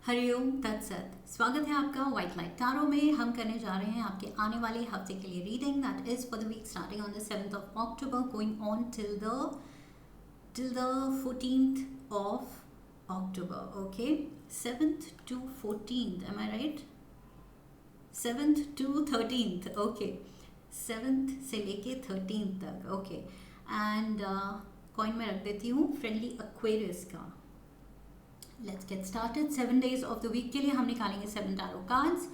हरिओम तत्सत। स्वागत है आपका व्हाइट लाइट टारो में। हम करने जा रहे हैं आपके आने वाले हफ्ते के लिए reading that is for the week starting on the 7th of October going on till the 14th of October. Okay, 7th to 14th, am I right? 7th to 13th. Okay, 7th से लेके 13th तक. Okay, and coin में रख देती हूँ friendly Aquarius का. Let's get started. 7 days of the week के लिए हम निकालेंगे 7 टैरो कार्ड्स।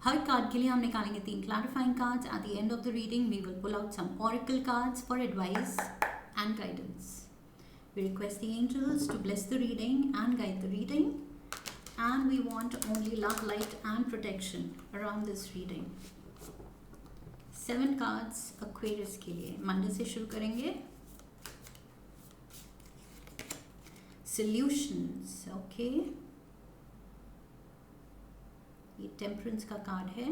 हर कार्ड के लिए हम निकालेंगे 3 clarifying cards. At the end of the reading we will pull out some oracle cards for advice and guidance. We request the angels to bless the reading and guide the reading, and we want only love, light and protection around this reading. 7 cards Aquarius के लिए Monday से शुरू करेंगे। Solutions, okay, ये temperance का card है।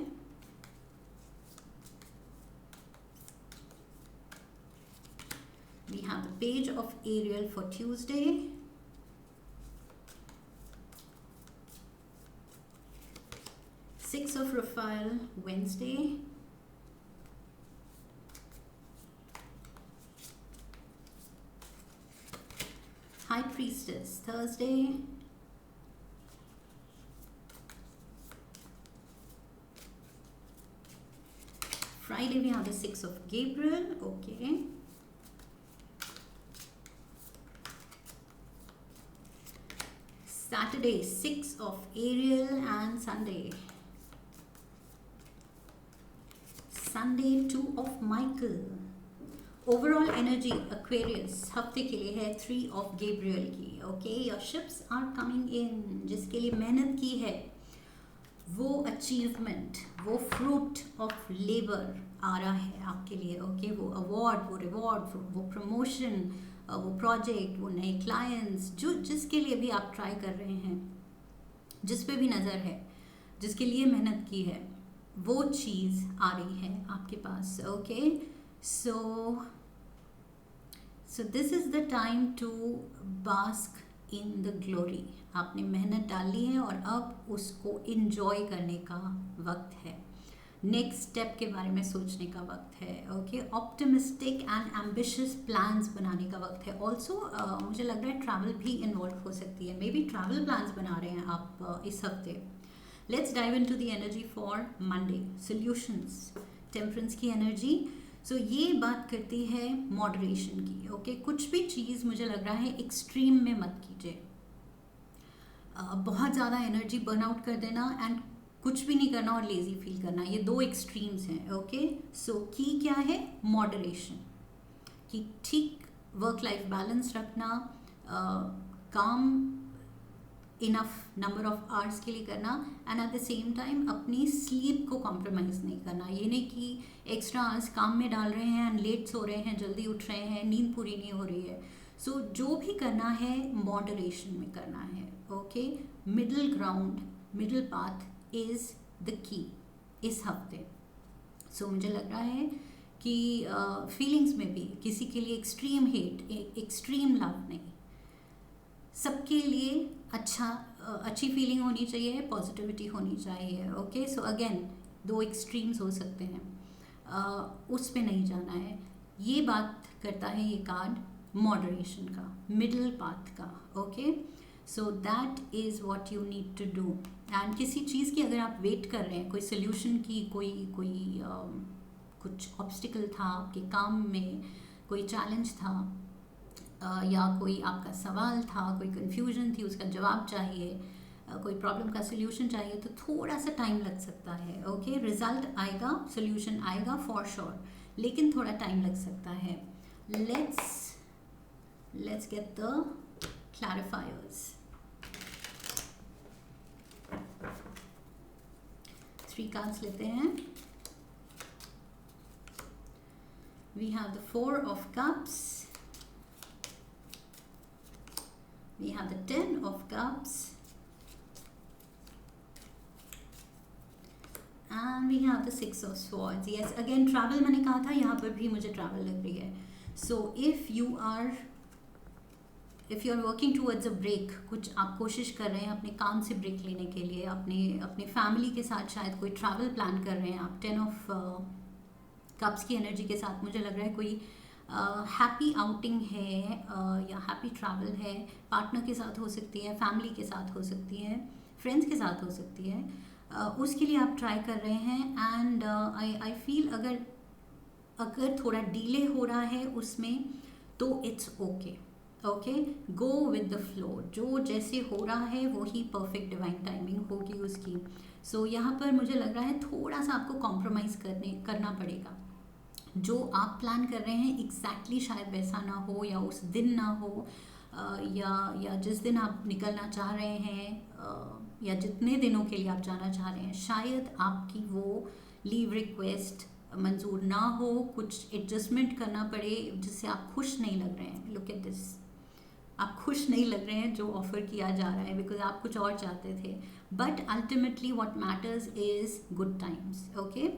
We have the page of Ariel for Tuesday, six of Rafale Wednesday, High Priestess Thursday, Friday we have the 6 of Gabriel, okay, Saturday 6 of Ariel, and Sunday 2 of Michael. Overall energy Aquarius हफ्ते के लिए है 3 of Gabriel की। Okay, your ships are coming in. जिसके लिए मेहनत की है वो अचीवमेंट, वो फ्रूट ऑफ लेबर आ रहा है आपके लिए। ओके, वो अवार्ड, वो रिवॉर्ड, वो प्रमोशन, वो प्रोजेक्ट, वो नए क्लाइंट्स, जो जिसके लिए भी आप ट्राई कर रहे हैं, जिस पे भी नज़र है, जिसके लिए मेहनत की है, वो चीज़ आ रही है आपके पास। Okay, so this is the time to bask in the glory. आपने मेहनत डाली है और अब उसको enjoy करने का वक्त है। नेक्स्ट स्टेप के बारे में सोचने का वक्त है। Okay, optimistic and ambitious plans बनाने का वक्त है। ऑल्सो मुझे लग रहा है ट्रैवल भी इन्वॉल्व हो सकती है। मे बी ट्रैवल प्लान्स बना रहे हैं आप इस हफ्ते। Let's dive into the energy for Monday. Solutions, temperance की एनर्जी। सो ये बात करती है मॉडरेशन की। ओके, कुछ भी चीज़ मुझे लग रहा है एक्सट्रीम में मत कीजिए। बहुत ज़्यादा एनर्जी बर्न आउट कर देना एंड कुछ भी नहीं करना और लेजी फील करना, ये 2 एक्सट्रीम्स हैं। ओके, सो की क्या है? मॉडरेशन, कि ठीक वर्क लाइफ बैलेंस रखना, काम इनफ नंबर ऑफ आवर्स के लिए करना, and at the same time अपनी स्लीप को कॉम्प्रोमाइज़ नहीं करना। ये नहीं कि एक्स्ट्रा आवर्स काम में डाल रहे हैं एंड लेट सो रहे हैं, जल्दी उठ रहे हैं, नींद पूरी नहीं हो रही है। सो जो भी करना है मॉडरेशन में करना है। Okay, middle ground, middle path is the key इस हफ्ते। सो मुझे लग रहा है कि फीलिंग्स में भी किसी के लिए एक्सट्रीम हेट, एक्सट्रीम लव नहीं, सबके लिए अच्छी फीलिंग होनी चाहिए, पॉजिटिविटी होनी चाहिए। ओके, सो अगेन 2 एक्सट्रीम्स हो सकते हैं, उस पे नहीं जाना है। ये बात करता है ये कार्ड मॉडरेशन का, मिडिल पाथ का। Okay, so that is what you need to do. And किसी चीज़ की अगर आप वेट कर रहे हैं, कोई सोल्यूशन की, कोई कुछ ऑब्स्टिकल था आपके काम में, कोई चैलेंज था, या कोई आपका सवाल था, कोई कन्फ्यूजन थी, उसका जवाब चाहिए, कोई प्रॉब्लम का सोल्यूशन चाहिए, तो थोड़ा सा टाइम लग सकता है। ओके, रिजल्ट आएगा, सोल्यूशन आएगा फॉर श्योर, लेकिन थोड़ा टाइम लग सकता है। Let's get the clarifiers. 3 cards लेते हैं। We have the 4 of cups, we have the 10 of cups, and we have the 6 of swords. Yes, again travel मैंने कहा था, यहाँ पर भी मुझे travel लग रही है। So if you are if you are working towards a break, कुछ आप कोशिश कर रहे हैं अपने काम से ब्रेक लेने के लिए, अपने अपने फैमिली के साथ शायद कोई ट्रैवल प्लान कर रहे हैं आप। 10 ऑफ कप्स की एनर्जी के साथ मुझे लग रहा है कोई हैप्पी आउटिंग है या हैप्पी ट्रैवल है। पार्टनर के साथ हो सकती है, फैमिली के साथ हो सकती है, फ्रेंड्स के साथ हो सकती है। उसके लिए आप ट्राई कर रहे हैं। एंड आई फील अगर थोड़ा डिले हो रहा है उसमें तो it's okay, okay, go with the flow. जो जैसे हो रहा है वही परफेक्ट डिवाइन टाइमिंग होगी उसकी। सो यहाँ पर मुझे लग रहा है थोड़ा सा आपको कॉम्प्रोमाइज़ करना पड़ेगा। जो आप प्लान कर रहे हैं एग्जैक्टली शायद वैसा ना हो, या उस दिन ना हो, या जिस दिन आप निकलना चाह रहे हैं या जितने दिनों के लिए आप जाना चाह रहे हैं, शायद आपकी वो लीव रिक्वेस्ट मंजूर ना हो, कुछ एडजस्टमेंट करना पड़े जिससे आप खुश नहीं लग रहे हैं। लुक एट दिस, आप खुश नहीं लग रहे हैं जो ऑफर किया जा रहा है, बिकॉज आप कुछ और चाहते थे। But ultimately what matters is good times, okay.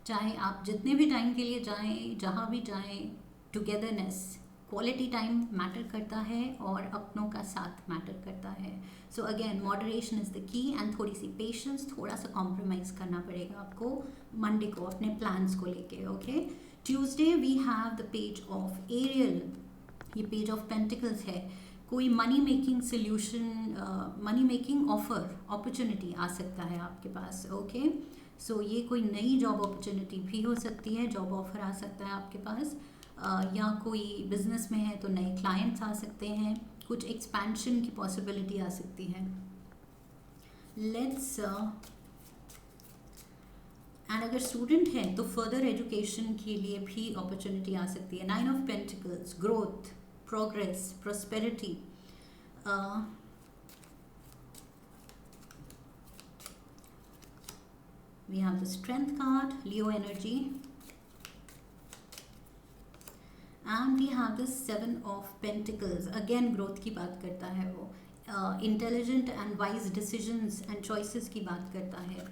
चाहे आप जितने भी टाइम के लिए जाएं, जहाँ भी जाएं, टुगेदरनेस, क्वालिटी टाइम मैटर करता है और अपनों का साथ मैटर करता है। So again moderation is the key, and थोड़ी सी पेशेंस, थोड़ा सा कॉम्प्रोमाइज़ करना पड़ेगा आपको मंडे को अपने प्लान्स को लेके, okay. Tuesday we have the page of aerial. ये पेज ऑफ पेंटिकल्स है। कोई money making solution, money making offer, opportunity आ सकता है आपके पास, ओके। सो ये कोई नई जॉब अपॉर्चुनिटी भी हो सकती है, जॉब ऑफर आ सकता है आपके पास, या कोई बिजनेस में है तो नए क्लाइंट्स आ सकते हैं, कुछ एक्सपेंशन की पॉसिबिलिटी आ सकती है। लेट्स एंड अगर स्टूडेंट है तो फर्दर एजुकेशन के लिए भी अपॉर्चुनिटी आ सकती है। 9 of pentacles, growth, progress, prosperity. We have the strength card, Leo energy, and we have the 7 of pentacles. Again growth की बात करता है वो, intelligent and wise decisions and choices की बात करता है,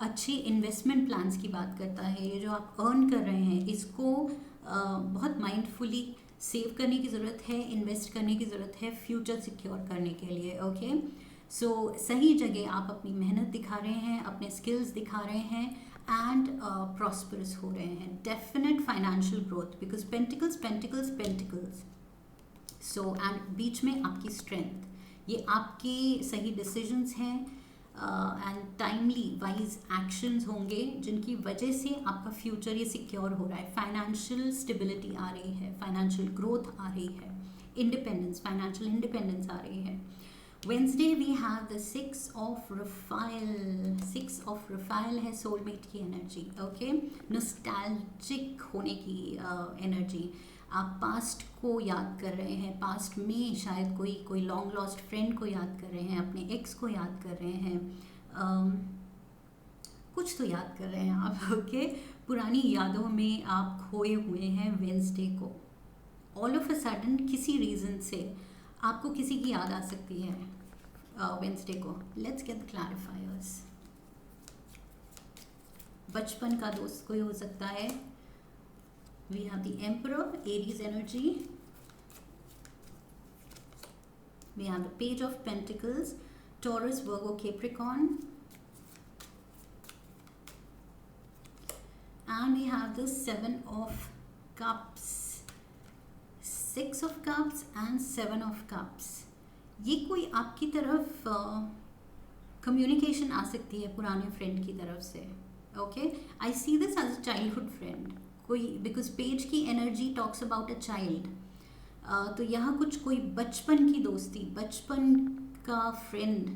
अच्छी इन्वेस्टमेंट प्लान्स की बात करता है। ये जो आप अर्न कर रहे हैं इसको बहुत माइंडफुली सेव करने की ज़रूरत है, इन्वेस्ट करने की ज़रूरत है फ्यूचर सिक्योर करने के लिए, ओके। सो सही जगह आप अपनी मेहनत दिखा रहे हैं, अपने स्किल्स दिखा रहे हैं, एंड प्रॉस्परस हो रहे हैं। Definite financial growth, because pentacles pentacles pentacles. So and बीच में आपकी स्ट्रेंथ, ये आपके सही डिसीजंस हैं एंड टाइमली वाइज एक्शंस होंगे जिनकी वजह से आपका फ्यूचर ये सिक्योर हो रहा है। फाइनेंशियल स्टेबिलिटी आ रही है, फाइनेंशियल ग्रोथ आ रही है, इंडिपेंडेंस, फाइनेंशियल इंडिपेंडेंस आ रही है। Wednesday we have the 6 of Raphael. 6 of Raphael है सोलमेट की एनर्जी, ओके। नॉस्टैल्जिक होने की एनर्जी। आप पास्ट को याद कर रहे हैं, पास्ट में शायद कोई लॉन्ग लॉस्ट फ्रेंड को याद कर रहे हैं, अपने एक्स को याद कर रहे हैं, कुछ तो याद कर रहे हैं आप, ओके। पुरानी यादों में आप खोए हुए हैं वेंसडे को। ऑल ऑफ अ सडन किसी रीज़न से आपको किसी की याद आ सकती है वेंसडे को। Let's get the clarifiers. बचपन का दोस्त कोई हो सकता है। We have the Emperor, Aries energy. We have the Page of Pentacles, Taurus, Virgo, Capricorn. And we have the 7 of Cups. 6 of Cups and 7 of Cups. ये कोई आपकी तरफ कम्युनिकेशन आ सकती है पुराने फ्रेंड की तरफ से, okay. I see this as a childhood friend कोई, बिकॉज पेज की energy talks about a child. तो यहाँ कुछ कोई बचपन की दोस्ती, बचपन का फ्रेंड,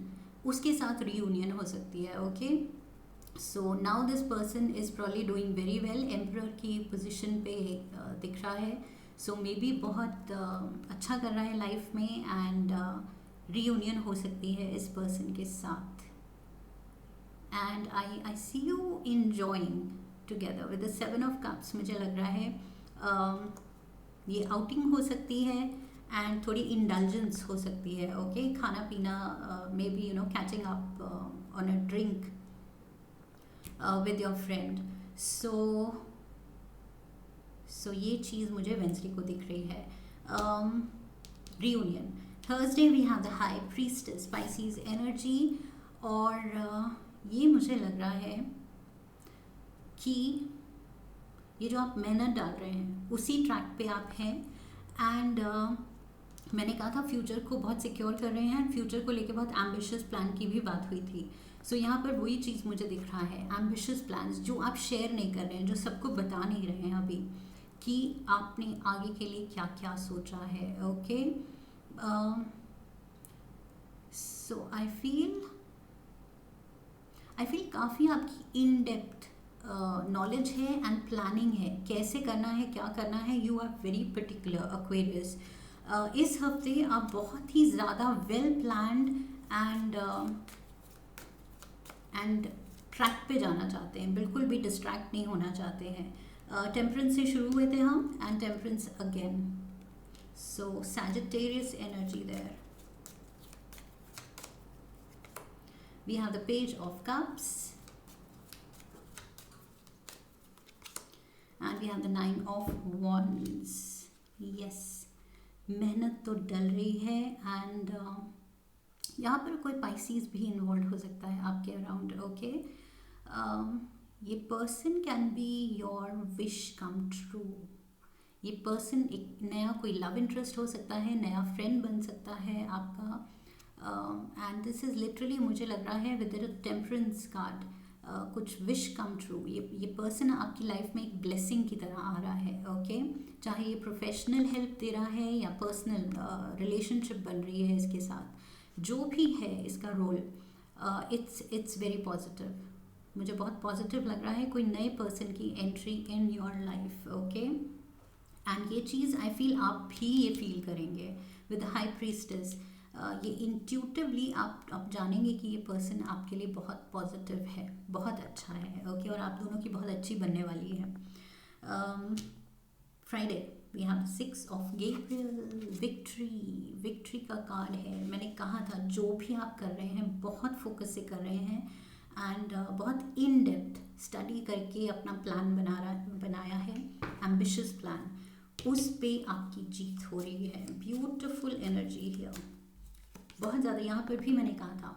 उसके साथ रियूनियन हो सकती है, okay. So now this person is probably doing very well, emperor की पोजीशन पे दिख रहा है। सो मे बी बहुत अच्छा कर रहा है लाइफ में, एंड रियूनियन हो सकती है इस पर्सन के साथ। And I see you enjoying together with the 7 of cups. मुझे लग रहा है ये आउटिंग हो सकती है एंड थोड़ी इंडल्जेंस हो सकती है, ओके। खाना पीना, may be you know catching up on a drink with your friend. So ये चीज़ मुझे वेंसडे को दिख रही है। Reunion Thursday we have the high priestess species energy, और ये मुझे लग रहा है कि ये जो आप मेहनत डाल रहे हैं उसी ट्रैक पे आप हैं, एंड मैंने कहा था फ्यूचर को बहुत सिक्योर कर रहे हैं, फ्यूचर को लेके बहुत एम्बिशियस प्लान की भी बात हुई थी। सो यहाँ पर वही चीज़ मुझे दिख रहा है, एम्बिशियस प्लान्स जो आप शेयर नहीं कर रहे हैं, जो सबको बता नहीं रहे हैं अभी कि आपने आगे के लिए क्या क्या सोचा है। ओके, सो आई फील काफ़ी आपकी इन डेप्थ नॉलेज है एंड प्लानिंग है, कैसे करना है, क्या करना है। You are very particular Aquarius. इस हफ्ते आप बहुत ही ज़्यादा वेल प्लान्ड एंड ट्रैक पे जाना चाहते हैं, बिल्कुल भी डिस्ट्रैक्ट नहीं होना चाहते हैं। टेम्परेंस से शुरू हुए थे हम, and temperance again, so Sagittarius energy there. We have the Page of Cups, and we have the 9 of Wands. Yes, मेहनत तो डल रही है, एंड यहाँ पर कोई पाइसीज भी इन्वॉल्व हो सकता है आपके अराउंड। ओके, ये person can be your wish come true. ये पर्सन एक नया कोई लव इंटरेस्ट हो सकता है, नया फ्रेंड बन सकता है आपका, एंड दिस इज़ लिटरली मुझे लग रहा है विद द टेम्परेंस कार्ड, कुछ विश कम ट्रू। ये पर्सन आपकी लाइफ में एक ब्लेसिंग की तरह आ रहा है। ओके, चाहे ये प्रोफेशनल हेल्प दे रहा है या पर्सनल रिलेशनशिप बन रही है इसके साथ, जो भी है इसका रोल, इट्स वेरी पॉजिटिव। मुझे बहुत पॉजिटिव लग रहा है, कोई नए पर्सन की entry in your life. Okay, and ये चीज़ आई फील आप भी ये फील करेंगे विद हाई प्रीस्टेस। ये इंट्यूटिवली आप जानेंगे कि ये पर्सन आपके लिए बहुत पॉजिटिव है, बहुत अच्छा है। ओके, और आप दोनों की बहुत अच्छी बनने वाली है। Friday we have 6 of Gabriel, victory का कार्ड है। मैंने कहा था जो भी आप कर रहे हैं बहुत फोकस से कर रहे हैं, एंड बहुत इन डेप्थ स्टडी करके अपना प्लान बनाया है, एम्बिशियस प्लान, उस पे आपकी जीत हो रही है। ब्यूटिफुल एनर्जी हियर, बहुत ज़्यादा। यहाँ पर भी मैंने कहा था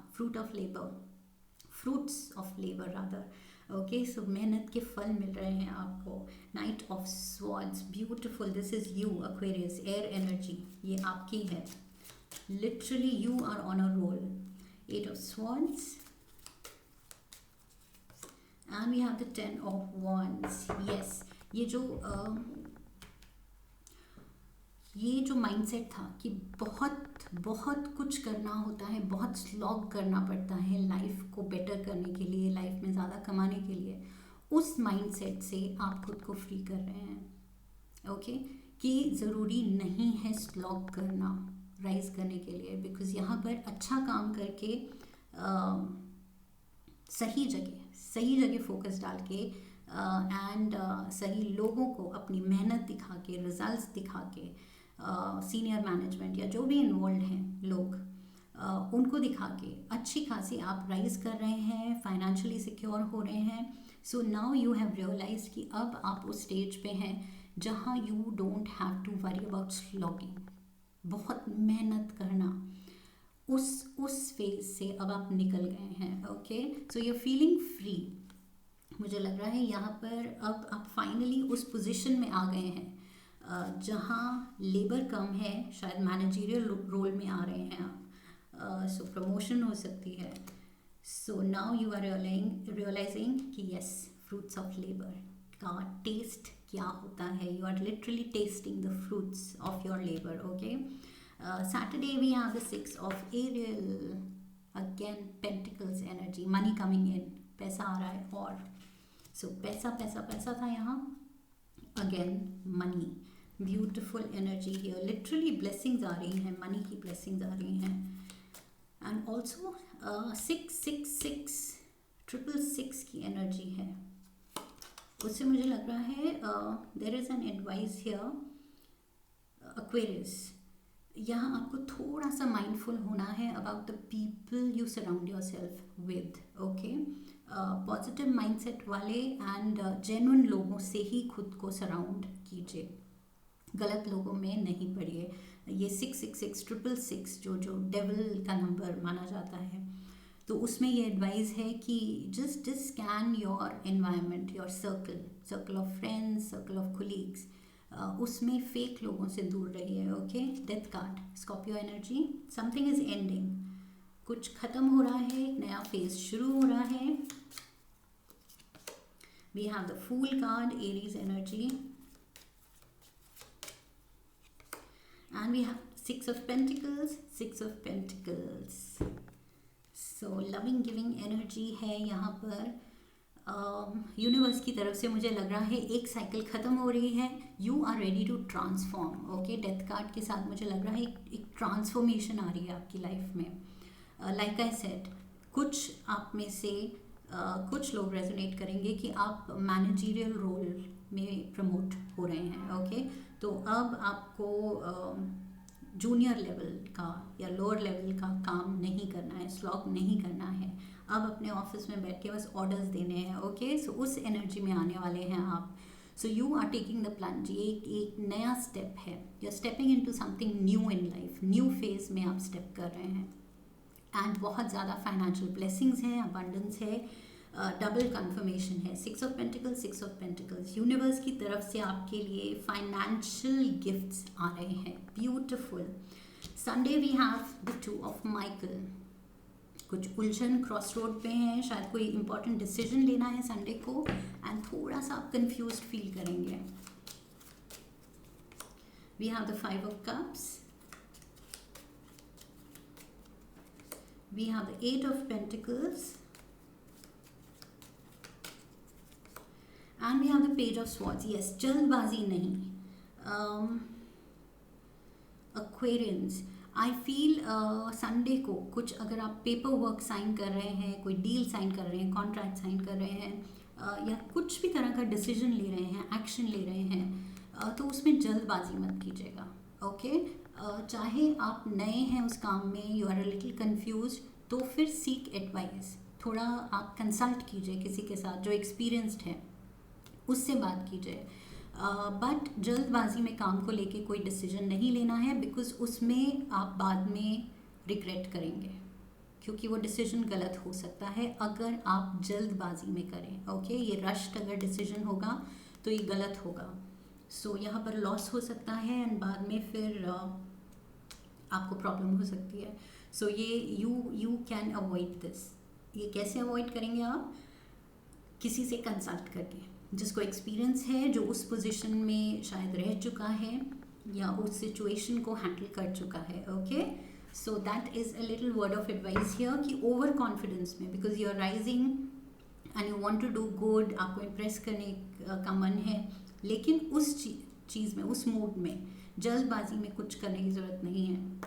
fruits of labour rather. Okay, so मेहनत के फल मिल रहे हैं आपको। Knight of swords, beautiful, this is you Aquarius, air energy, ये आपकी है। Literally you are on a roll. 8 of swords, and we have the 10 of wands. Yes, ये जो माइंडसेट था कि बहुत कुछ करना होता है, बहुत स्लॉग करना पड़ता है लाइफ को बेटर करने के लिए, लाइफ में ज़्यादा कमाने के लिए, उस माइंडसेट से आप खुद को फ्री कर रहे हैं। ओके, कि ज़रूरी नहीं है स्लॉग करना राइज करने के लिए, बिकॉज़ यहाँ पर अच्छा काम करके सही जगह फोकस डाल के एंड सही लोगों को अपनी मेहनत दिखा के, रिजल्ट्स दिखा के, सीनियर मैनेजमेंट या जो भी इन्वॉल्व हैं लोग, उनको दिखा के अच्छी खासी आप राइज कर रहे हैं, फाइनेंशियली सिक्योर हो रहे हैं। So now you have realize कि अब आप उस स्टेज पे हैं जहाँ you don't have to worry about slogging, बहुत मेहनत करना, उस फेज से अब आप निकल गए हैं। Okay, so you are feeling free. मुझे लग रहा है यहाँ पर अब आप फाइनली उस पोजीशन में आ गए हैं जहाँ लेबर कम है, शायद मैनेजरियल रोल में आ रहे हैं आप, सो प्रमोशन हो सकती है। So now you are realizing कि यस, फ्रूट्स ऑफ लेबर का टेस्ट क्या होता है। You are literally testing the fruits of your labour. Okay, Saturday we have the 6 of Ariel, again Pentacles energy, money coming in, पैसा आ रहा है, और so पैसा था यहाँ, again money, beautiful energy here, literally blessings आ रही हैं, money की blessings आ रही हैं, and also 666 666 की energy है। उससे मुझे लग रहा है there is an advice here, Aquarius, यहाँ आपको थोड़ा सा माइंडफुल होना है about the people you surround your self with. Okay, positive mindset वाले एंड जेन्युइन लोगों से ही खुद को सराउंड कीजिए, गलत लोगों में नहीं पड़िए। ये 666 666 जो डेविल का नंबर माना जाता है, तो उसमें ये एडवाइस है कि just scan your environment, your circle of friends, circle of colleagues, उसमें फेक लोगों से दूर रहिए। Okay, death card, Scorpio energy, something is ending, कुछ खत्म हो रहा है, एक नया फेज शुरू हो रहा है। We have the fool card, Aries energy, and we have 6 of Pentacles, 6 of Pentacles। So loving giving energy है यहाँ पर। यूनिवर्स की तरफ से मुझे लग रहा है एक साइकिल ख़त्म हो रही है, you are ready to transform. Okay, death card के साथ मुझे लग रहा है एक ट्रांसफॉर्मेशन आ रही है आपकी लाइफ में। लाइक आई सेड, कुछ आप में से कुछ लोग रेजोनेट करेंगे कि आप मैनेजरियल रोल में प्रमोट हो रहे हैं। ओके, तो अब आपको जूनियर लेवल का या लोअर लेवल का काम नहीं करना है, स्लॉग नहीं करना है, अब अपने ऑफिस में बैठ के बस ऑर्डर्स देने हैं। ओके, सो उस एनर्जी में आने वाले हैं आप। So you are taking the plunge, ये एक नया स्टेप है, you are stepping into something new in life, new phase में आप स्टेप कर रहे हैं। एंड बहुत ज़्यादा फाइनेंशियल ब्लेसिंग्स हैं, अबंडेंस है, डबल कंफर्मेशन है। 6 of Pentacles, 6 of Pentacles, universe की तरफ से आपके लिए फाइनेंशियल गिफ्ट्स आ रहे हैं, beautiful. Sunday we have the 2 of Michael, कुछ उलझन क्रॉस रोड पे हैं, शायद कोई इंपॉर्टेंट डिसीजन लेना है संडे को, एंड थोड़ा सा आप कंफ्यूज फील करेंगे। We have the 5 of Cups, we have the 8 of Pentacles, and we have the page of swords. Yes, जल्दबाजी नहीं। एक्वेरियंस, आई फील संडे को कुछ अगर आप पेपर वर्क साइन कर रहे हैं, कोई डील साइन कर रहे हैं, कॉन्ट्रैक्ट साइन कर रहे हैं, या कुछ भी तरह का डिसीजन ले रहे हैं, एक्शन ले रहे हैं, तो उसमें जल्दबाजी मत कीजिएगा। ओके, चाहे आप नए हैं उस काम में, you are a little confuse, तो फिर सीक एडवाइस, थोड़ा आप कंसल्ट कीजिए किसी के साथ जो एक्सपीरियंस्ड है, उससे बात कीजिए। बट जल्दबाजी में काम को लेके कोई डिसीजन नहीं लेना है, बिकॉज उसमें आप बाद में रिग्रेट करेंगे, क्योंकि वो डिसीजन गलत हो सकता है अगर आप जल्दबाजी में करें। ओके, ये रश्ड अगर डिसीजन होगा तो ये गलत होगा। सो यहाँ पर लॉस हो सकता है एंड बाद में फिर आपको प्रॉब्लम हो सकती है। सो ये यू कैन अवॉइड दिस। ये कैसे अवॉइड करेंगे आप? किसी से कंसल्ट करके, जिसको एक्सपीरियंस है, जो उस पोजीशन में शायद रह चुका है या उस सिचुएशन को हैंडल कर चुका है। Okay, so that is a little word of advice here कि ओवर कॉन्फिडेंस में, because you are rising and you want to do good, आपको इम्प्रेस करने का मन है, लेकिन उस चीज़ में, उस मूड में, जल्दबाजी में कुछ करने की ज़रूरत नहीं है।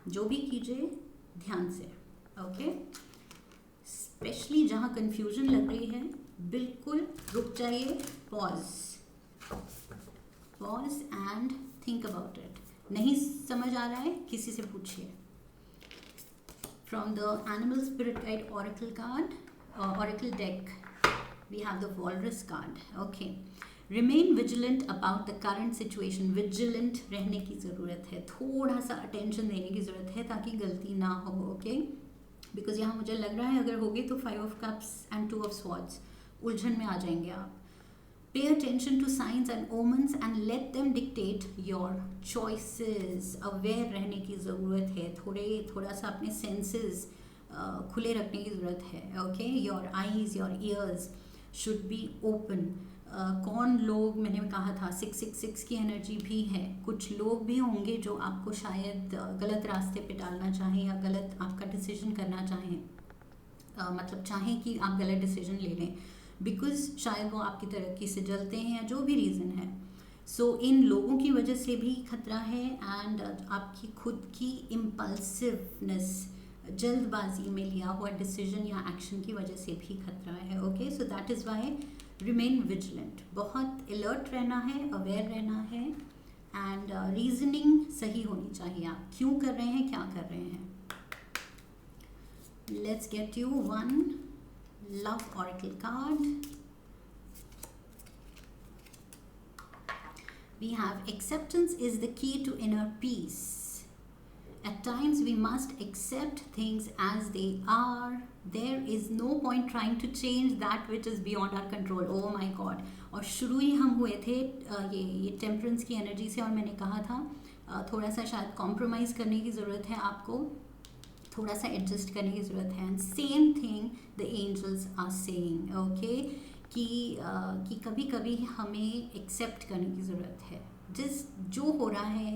जो भी कीजिए ध्यान से। ओके, स्पेशली जहाँ कन्फ्यूजन लग रही है, बिल्कुल रुक जाइए, pause and think about it. नहीं समझ आ रहा है, किसी से पूछिए। From the animal spirit guide oracle card, oracle deck, we have the walrus card. Okay, remain vigilant about the current situation. Vigilant रहने की ज़रूरत है, थोड़ा सा अटेंशन देने की ज़रूरत है ताकि गलती ना हो। ओके, बिकॉज यहाँ मुझे लग रहा है अगर होगी तो 5 of Cups and 2 of Swords, उलझन में आ जाएंगे आप। Pay attention to signs and omens and let them dictate your choices. Aware रहने की ज़रूरत है, थोड़ा सा अपने सेंसेस खुले रखने की ज़रूरत है। Okay, your eyes, your ears should be open. कौन लोग, मैंने कहा था 666 की एनर्जी भी है, कुछ लोग भी होंगे जो आपको शायद गलत रास्ते पे डालना चाहें या गलत आपका डिसीजन करना चाहें, मतलब चाहें कि आप गलत डिसीजन ले लें, बिकॉज शायद वो आपकी तरक्की से जलते हैं या जो भी रीज़न है। सो इन लोगों की वजह से भी खतरा है, एंड आपकी खुद की इम्पल्सिवनेस, जल्दबाजी में लिया हुआ डिसीजन या एक्शन की वजह से भी खतरा है। Okay, so that is why remain vigilant, बहुत अलर्ट रहना है, अवेयर रहना है, एंड रीजनिंग सही होनी चाहिए, आप क्यों कर रहे हैं, क्या कर रहे हैं। Let's get you one love oracle card. We have acceptance is the key to inner peace. At times we must accept things as they are. There is no point trying to change that which is beyond our control. Oh my God. और शुरू ही हम हुए थे ये temperance की energy से, और मैंने कहा था थोड़ा सा शायद कॉम्प्रोमाइज़ करने की ज़रूरत है आपको, थोड़ा सा एडजस्ट करने की ज़रूरत है. And same thing the angels are saying, okay, कि कभी कभी हमें एक्सेप्ट करने की ज़रूरत है. जो हो रहा है,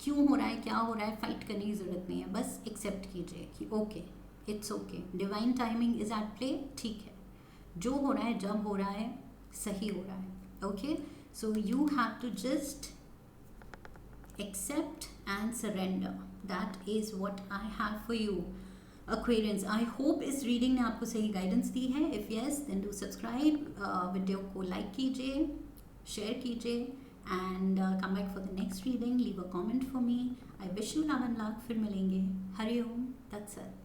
क्यों हो रहा है, क्या हो रहा है, फाइट करने की ज़रूरत नहीं है. बस एक्सेप्ट कीजिए कि okay, it's okay, divine timing is at play. ठीक है, जो हो रहा है, जब हो रहा है, सही हो रहा है. Okay, so you have to just accept and surrender. That is what I have for you, Aquarians. I hope इस रीडिंग ने आपको सही गाइडेंस दी है. If yes, then do subscribe. Video को लाइक कीजिए, शेयर कीजिए, and come back for the next reading. Leave a comment for me. I wish you love and luck. फिर मिलेंगे. हरि ओम. That's it.